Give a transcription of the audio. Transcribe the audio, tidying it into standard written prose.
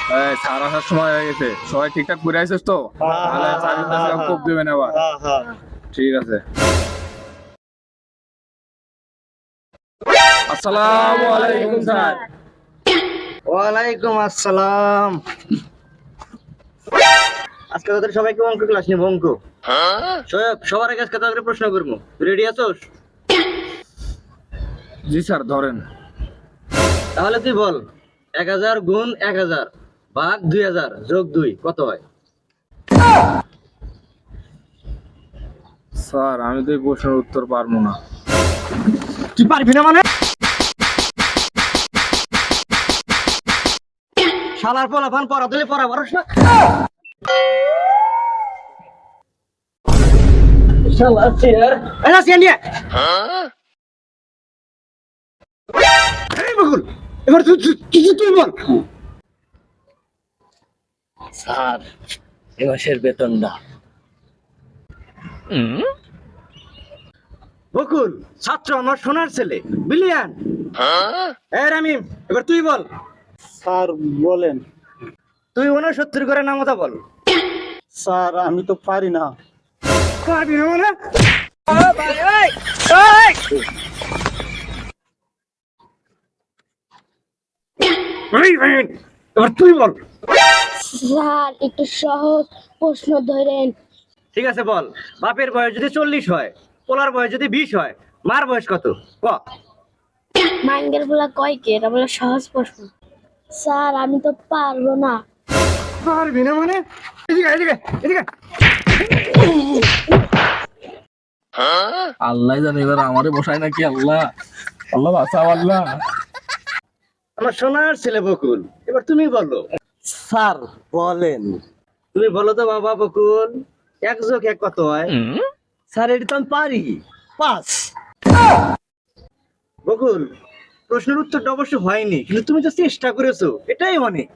Sir আসার সময় হয়ে গেছে, সবাই ঠিকঠাক করে আইছিস তো? তাহলে স্যারের কাছে কোপ দেবেন আবার। ঠিক আছে। আসসালামু আলাইকুম স্যার। ওয়ালাইকুম আসসালাম। আজকে তোদের সবাইকে অঙ্ক ক্লাস নিব, অঙ্ক। শোয়েব, সবার আগে আজকে তোদের প্রশ্ন করবো, রেডি আছোস? জি স্যার, ধরেন। তাহলে তুই বল, 1000 গুণ 1000 ভাগ 2000 যোগ 2 কত হয়? স্যার আমি তো এই প্রশ্নের উত্তর পারবো না। তুই পারবি না মানে? শালার পোলা ফান পড়া দিলে পড়া পারস না। শালা চেয়ার, এনা চেয়ার নিয়ে। এই বকুল, এবার তুই বল। স্যার, এ মাসের বেতনটা। বকুল, ছাত্র আমার সোনার ছেলে, বিলিয়ান। এই রামিম, এবার তুই বল। স্যার বলেন। তুই 69 করে নামতা বল। স্যার আমি তো পারি না। পারবি না মানে? এবার তুই বল। স্যার একটু সহজ প্রশ্ন ধরেন। ঠিক আছে বল, বাপের বয়স যদি 40 হয়, পোলার বয়স যদি 20 হয়, মার বয়স কত? ক। মাঙ্গের বলা কয় কে, এটা বলে সহজ প্রশ্ন। স্যার আমি তো পারবো না। পারবি না মানে? এদিকে এদিকে এদিকে। আল্লাহ জানে এবার আমারে বসায় নাকি। আল্লাহ, আল্লাহ বাঁচাও আল্লাহ। আমার সোনার ছেলে বকুল, এবার তুমি বলো। স্যার বলেন। তুমি বলো তো বাবা বকুল, 1 যোগ 1 কত হয়? স্যার এটা তো আমি পারি, 5। বকুল, প্রশ্নের উত্তরটা অবশ্য হয়নি, কিন্তু তুমি তো চেষ্টা করেছো, এটাই অনেক।